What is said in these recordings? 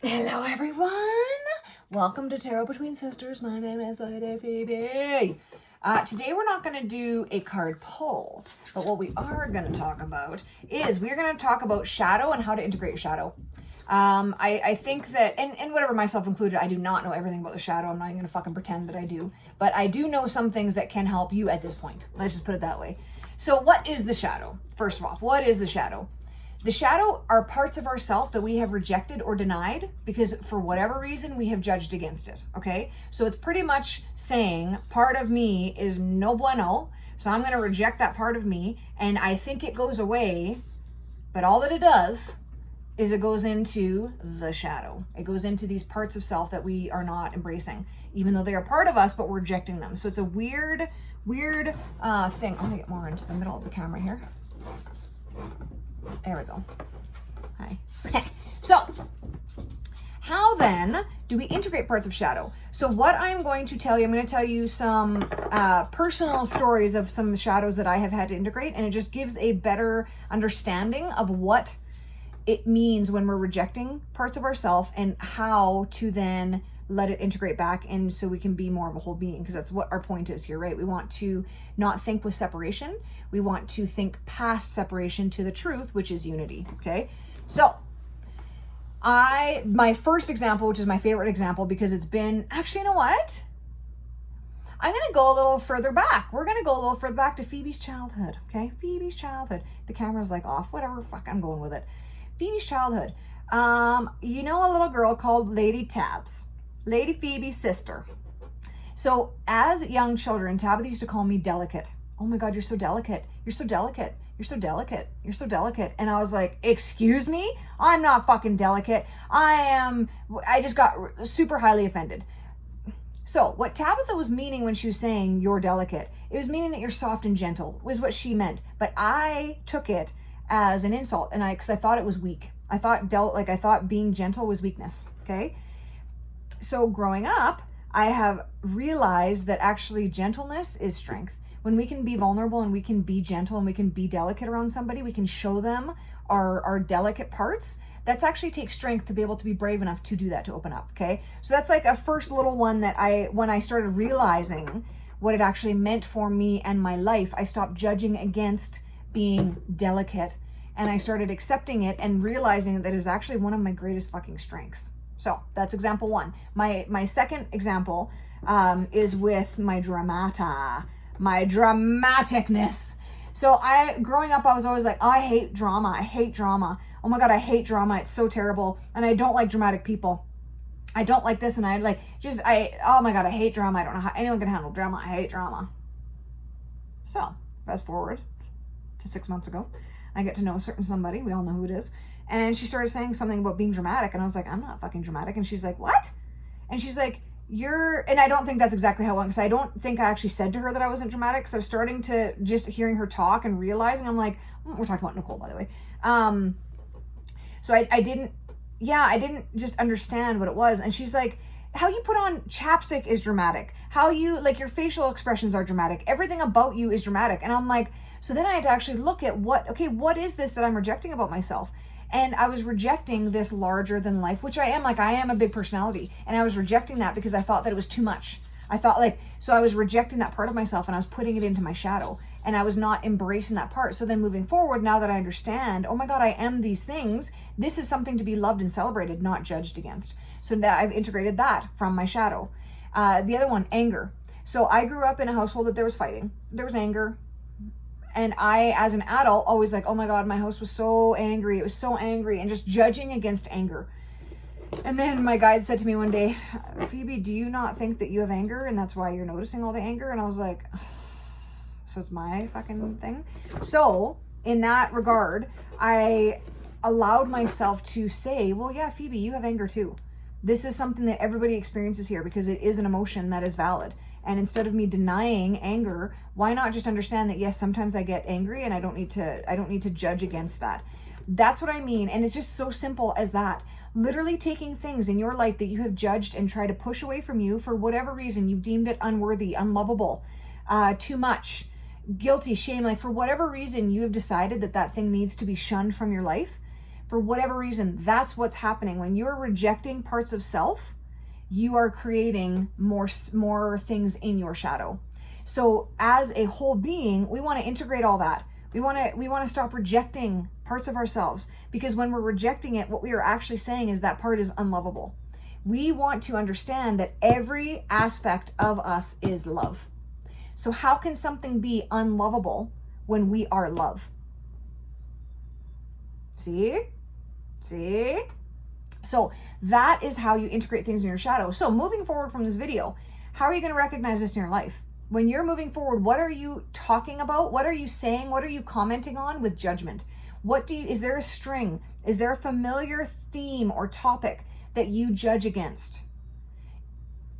Hello, everyone. Welcome to Tarot Between Sisters. My name is Lady Phoebe. Today we're not going to do a card pull, but what we are going to talk about is we're going to talk about shadow and how to integrate shadow. I think that, and whatever, myself included, I do not know everything about the shadow. I'm not even going to fucking pretend that I do, but I do know some things that can help you at this point. Let's just put it that way. So what is the shadow? First of all, what is the shadow? The shadow are parts of ourself that we have rejected or denied because for whatever reason we have judged against it, okay? So it's pretty much saying part of me is no bueno, so I'm going to reject that part of me, and I think it goes away, but all that it does is it goes into the shadow. It goes into these parts of self that we are not embracing, even though they are part of us, but we're rejecting them. So it's a weird thing. I'm going to get more into the middle of the camera here. There we go. Hi. So, how then do we integrate parts of shadow? So what I'm going to tell you, I'm going to tell you some personal stories of some shadows that I have had to integrate, and it just gives a better understanding of what it means when we're rejecting parts of ourselves and how to then let it integrate back in so we can be more of a whole being, because that's what our point is here, right? We want to not think with separation. We want to think past separation to the truth, which is unity, okay? So my first example, which is my favorite example because it's been, actually, you know what? I'm going to go a little further back. We're going to go a little further back to Phoebe's childhood, okay? Phoebe's childhood. The camera's like off, whatever, fuck, I'm going with it. Phoebe's childhood. You know a little girl called Lady Tabs. Lady Phoebe's sister. So as young children, Tabitha used to call me delicate. Oh my God, you're so delicate. You're so delicate. You're so delicate. You're so delicate. And I was like, excuse me? I'm not fucking delicate. I just got super highly offended. So what Tabitha was meaning when she was saying you're delicate, it was meaning that you're soft and gentle, was what she meant. But I took it as an insult, and because I thought it was weak. I thought being gentle was weakness, okay? So growing up, I have realized that actually gentleness is strength. When we can be vulnerable and we can be gentle and we can be delicate around somebody, we can show them our delicate parts. That's actually takes strength to be able to be brave enough to do that, to open up, okay? So that's like a first little one that when I started realizing what it actually meant for me and my life, I stopped judging against being delicate, and I started accepting it and realizing that it was actually one of my greatest fucking strengths. So that's example one. My second example is with my dramaticness. So growing up, I was always like, oh, I hate drama. I hate drama. Oh my God, I hate drama. It's so terrible. And I don't like dramatic people. I don't like this. And oh my God, I hate drama. I don't know how anyone can handle drama. I hate drama. So fast forward to 6 months ago. I get to know a certain somebody. We all know who it is. And she started saying something about being dramatic. And I was like, I'm not fucking dramatic. And she's like, what? And she's like, and I don't think that's exactly how it went, because I don't think I actually said to her that I wasn't dramatic. So I was starting to just hearing her talk and realizing, I'm like, we're talking about Nicole, by the way. So I didn't just understand what it was. And she's like, how you put on chapstick is dramatic. How you, like, your facial expressions are dramatic. Everything about you is dramatic. And I'm like, so then I had to actually look at what is this that I'm rejecting about myself? And I was rejecting this larger than life, which I am a big personality. And I was rejecting that because I thought that it was too much. So I was rejecting that part of myself and I was putting it into my shadow, and I was not embracing that part. So then moving forward, now that I understand, oh my God, I am these things. This is something to be loved and celebrated, not judged against. So now I've integrated that from my shadow. The other one, anger. So I grew up in a household that there was fighting. There was anger. And I, as an adult, always like, oh my God, my house was so angry. It was so angry, and just judging against anger. And then my guide said to me one day, Phoebe, do you not think that you have anger and that's why you're noticing all the anger? And I was like, so it's my fucking thing. So in that regard, I allowed myself to say, well, yeah, Phoebe, you have anger too. This is something that everybody experiences here because it is an emotion that is valid. And instead of me denying anger, why not just understand that, yes, sometimes I get angry and I don't need to judge against that. That's what I mean. And it's just so simple as that. Literally taking things in your life that you have judged and tried to push away from you for whatever reason, you've deemed it unworthy, unlovable, too much, guilty, shame, like for whatever reason you have decided that thing needs to be shunned from your life. For whatever reason, that's what's happening. When you're rejecting parts of self, you are creating more things in your shadow. So as a whole being, we want to integrate all that. We want to stop rejecting parts of ourselves, because when we're rejecting it, what we are actually saying is that part is unlovable. We want to understand that every aspect of us is love. So how can something be unlovable when we are love? See? So that is how you integrate things in your shadow. So moving forward from this video, how are you going to recognize this in your life? When you're moving forward, what are you talking about? What are you saying? What are you commenting on with judgment? Is there a string? Is there a familiar theme or topic that you judge against?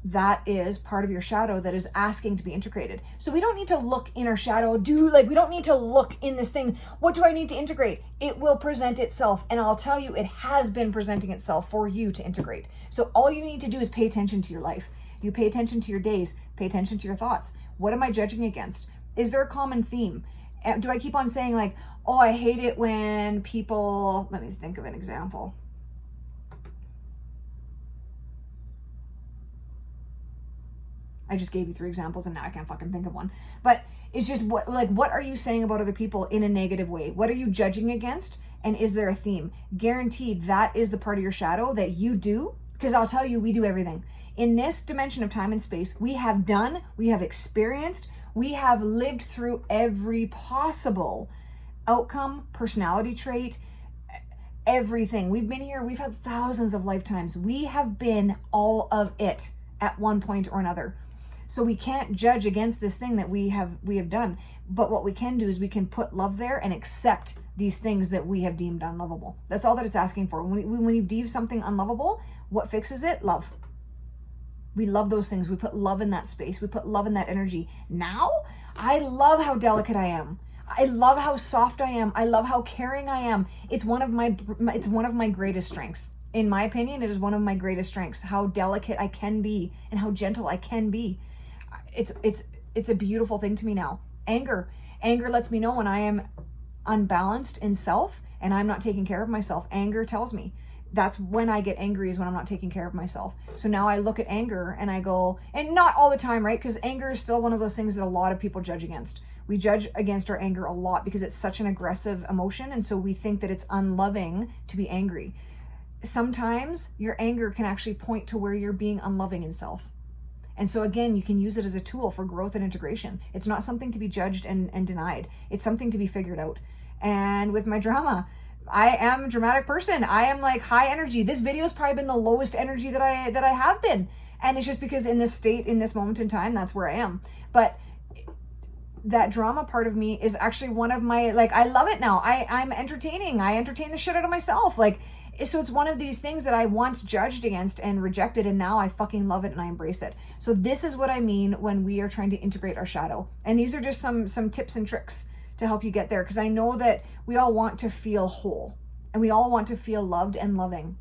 That is part of your shadow that is asking to be integrated. So we don't need to look in our shadow, we don't need to look in this thing. What do I need to integrate? It will present itself. And I'll tell you, it has been presenting itself for you to integrate. So all you need to do is pay attention to your life. You pay attention to your days, pay attention to your thoughts. What am I judging against? Is there a common theme? Do I keep on saying like, oh, I hate it when people, let me think of an example. I just gave you 3 examples and now I can't fucking think of one. But it's just what are you saying about other people in a negative way? What are you judging against? And is there a theme? Guaranteed that is the part of your shadow that you do. Because I'll tell you, we do everything. In this dimension of time and space, we have experienced, we have lived through every possible outcome, personality trait, everything. We've been here, we've had thousands of lifetimes. We have been all of it at one point or another. So we can't judge against this thing that we have done. But what we can do is we can put love there and accept these things that we have deemed unlovable. That's all that it's asking for. When you deem something unlovable, what fixes it? Love. We love those things. We put love in that space. We put love in that energy. Now, I love how delicate I am. I love how soft I am. I love how caring I am. It's one of my greatest strengths. In my opinion, it is one of my greatest strengths, how delicate I can be and how gentle I can be. It's a beautiful thing to me now. Anger lets me know when I am unbalanced in self and I'm not taking care of myself. Anger tells me. That's when I get angry, is when I'm not taking care of myself. So now I look at anger and I go, and not all the time, right? Because anger is still one of those things that a lot of people judge against. We judge against our anger a lot because it's such an aggressive emotion. And so we think that it's unloving to be angry. Sometimes your anger can actually point to where you're being unloving in self. And so again, you can use it as a tool for growth and integration. It's not something to be judged and denied. It's something to be figured out. And with my drama, I am a dramatic person. I am like high energy. This video has probably been the lowest energy that I have been. And it's just because in this state, in this moment in time, that's where I am. But that drama part of me is actually one of my, I love it now. I'm entertaining. I entertain the shit out of myself. So it's one of these things that I once judged against and rejected, and now I fucking love it and I embrace it. So this is what I mean when we are trying to integrate our shadow. And these are just some tips and tricks to help you get there, because I know that we all want to feel whole and we all want to feel loved and loving.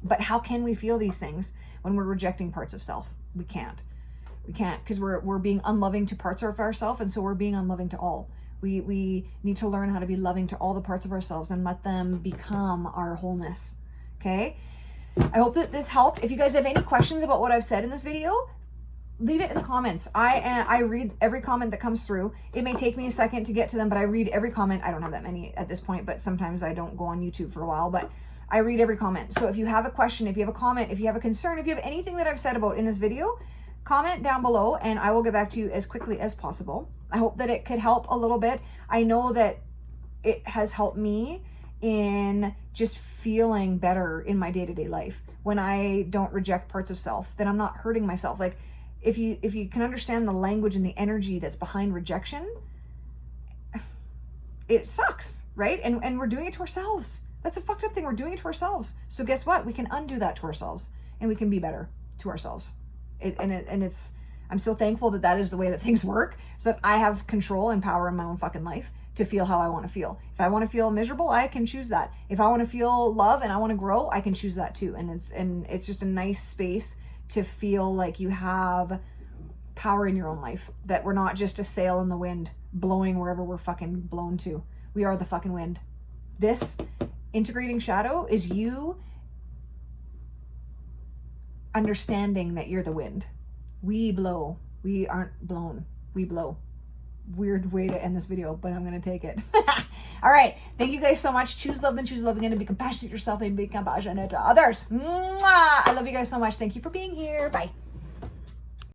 But how can we feel these things when we're rejecting parts of self? We can't because we're being unloving to parts of ourselves, and so we're being unloving to all. We need to learn how to be loving to all the parts of ourselves and let them become our wholeness. Okay? I hope that this helped. If you guys have any questions about what I've said in this video, leave it in the comments. I read every comment that comes through. It may take me a second to get to them, but I read every comment. I don't have that many at this point, but sometimes I don't go on YouTube for a while, but I read every comment. So if you have a question, if you have a comment, if you have a concern, if you have anything that I've said about in this video, comment down below and I will get back to you as quickly as possible. I hope that it could help a little bit. I know that it has helped me in just feeling better in my day-to-day life. When I don't reject parts of self, then I'm not hurting myself. If you can understand the language and the energy that's behind rejection, it sucks, right? And we're doing it to ourselves. That's a fucked up thing. We're doing it to ourselves. So guess what? We can undo that to ourselves and we can be better to ourselves. I'm so thankful that is the way that things work, so that I have control and power in my own fucking life to feel how I want to feel. If I want to feel miserable, I can choose that. If I want to feel love and I want to grow, I can choose that too. And it's just a nice space to feel like you have power in your own life, that we're not just a sail in the wind blowing wherever we're fucking blown to. We are the fucking wind. This integrating shadow is you understanding that you're the wind. We blow. We aren't blown. We blow. Weird way to end this video, but I'm going to take it. All right. Thank you guys so much. Choose love, then choose love again, to be compassionate to yourself and be compassionate to others. Mwah! I love you guys so much. Thank you for being here. Bye.